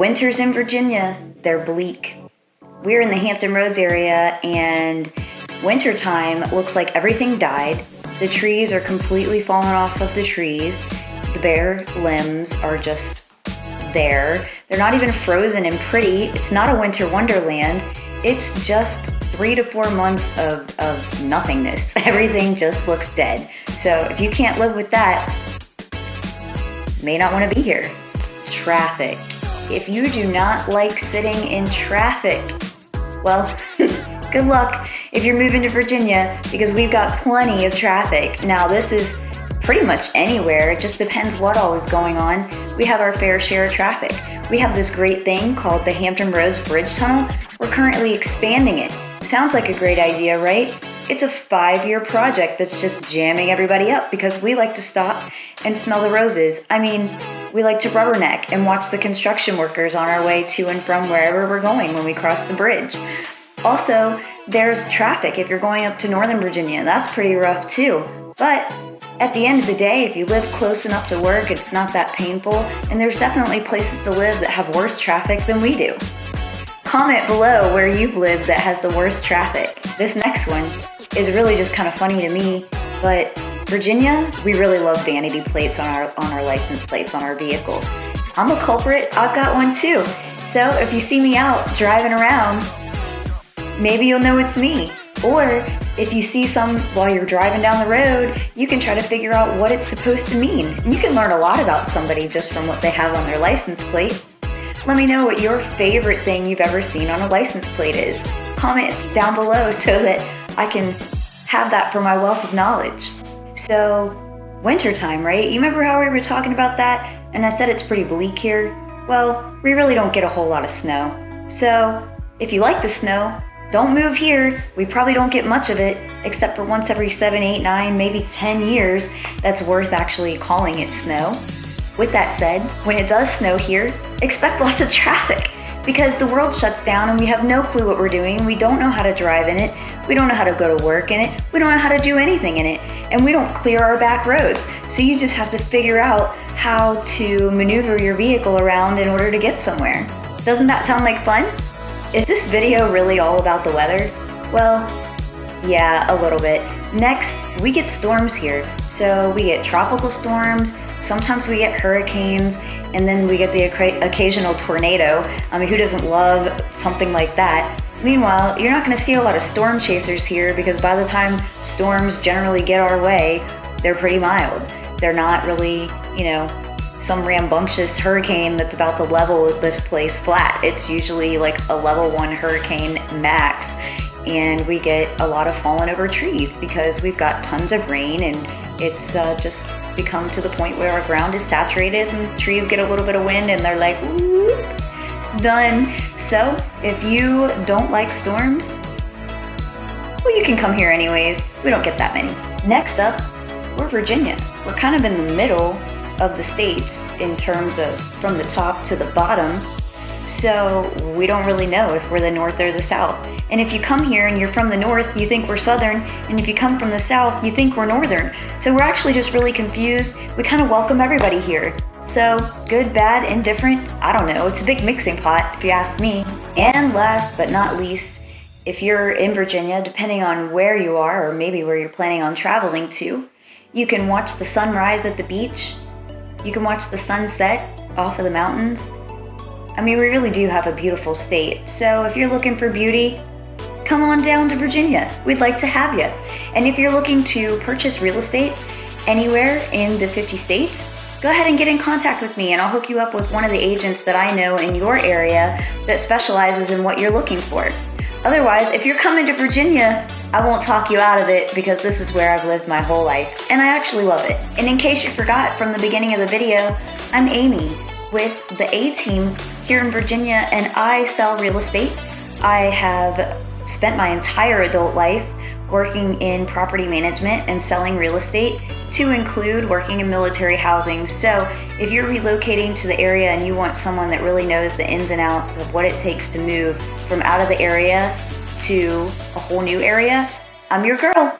Winters in Virginia, they're bleak. We're in the Hampton Roads area, and wintertime looks like everything died. The trees are completely fallen off of the trees. The bare limbs are just there. They're not even frozen and pretty. It's not a winter wonderland. It's just 3 to 4 months of nothingness. Everything just looks dead. So if you can't live with that, you may not want to be here. Traffic. If you do not like sitting in traffic, well, good luck if you're moving to Virginia, because we've got plenty of traffic. Now, this is pretty much anywhere. It just depends what all is going on. We have our fair share of traffic. We have this great thing called the Hampton Roads Bridge Tunnel. We're currently expanding it. Sounds like a great idea, right? It's a 5-year project that's just jamming everybody up because we like to stop and smell the roses. I mean, we like to rubberneck and watch the construction workers on our way to and from wherever we're going when we cross the bridge. Also, there's traffic if you're going up to Northern Virginia. That's pretty rough too. But at the end of the day, if you live close enough to work, it's not that painful. And there's definitely places to live that have worse traffic than we do. Comment below where you've lived that has the worst traffic. This next one is really just kind of funny to me, but Virginia, we really love vanity plates on our license plates on our vehicles. I'm a culprit, I've got one too. So if you see me out driving around, maybe you'll know it's me. Or if you see some while you're driving down the road, you can try to figure out what it's supposed to mean. And you can learn a lot about somebody just from what they have on their license plate. Let me know what your favorite thing you've ever seen on a license plate is. Comment down below so that I can have that for my wealth of knowledge. So, wintertime, right? You remember how we were talking about that? And I said it's pretty bleak here? Well, we really don't get a whole lot of snow. So, if you like the snow, don't move here. We probably don't get much of it, except for once every 7, 8, 9, maybe 10 years. That's worth actually calling it snow. With that said, when it does snow here, expect lots of traffic because the world shuts down and we have no clue what we're doing. We don't know how to drive in it. We don't know how to go to work in it. We don't know how to do anything in it. And we don't clear our back roads. So you just have to figure out how to maneuver your vehicle around in order to get somewhere. Doesn't that sound like fun? Is this video really all about the weather? Well, yeah, a little bit. Next, we get storms here. So we get tropical storms, sometimes we get hurricanes, and then we get the occasional tornado. I mean, who doesn't love something like that? Meanwhile, you're not going to see a lot of storm chasers here because by the time storms generally get our way, they're pretty mild. They're not really, some rambunctious hurricane that's about to level this place flat. It's usually like a level 1 hurricane max. And we get a lot of fallen over trees because we've got tons of rain and it's just become to the point where our ground is saturated and trees get a little bit of wind and they're like, whoop, done. So if you don't like storms, well, you can come here anyways. We don't get that many. Next up, we're Virginia. We're kind of in the middle of the states in terms of from the top to the bottom. So we don't really know if we're the north or the south. And if you come here and you're from the north, you think we're southern. And if you come from the south, you think we're northern. So we're actually just really confused. We kind of welcome everybody here. So good, bad, indifferent, I don't know. It's a big mixing pot if you ask me. And last but not least, if you're in Virginia, depending on where you are or maybe where you're planning on traveling to, you can watch the sunrise at the beach. You can watch the sunset off of the mountains. I mean, we really do have a beautiful state. So if you're looking for beauty, come on down to Virginia. We'd like to have you. And if you're looking to purchase real estate anywhere in the 50 states, go ahead and get in contact with me and I'll hook you up with one of the agents that I know in your area that specializes in what you're looking for. Otherwise, if you're coming to Virginia, I won't talk you out of it because this is where I've lived my whole life and I actually love it. And in case you forgot from the beginning of the video, I'm Amy with the A-Team here in Virginia and I sell real estate. I have spent my entire adult life working in property management and selling real estate, to include working in military housing. So if you're relocating to the area and you want someone that really knows the ins and outs of what it takes to move from out of the area to a whole new area, I'm your girl.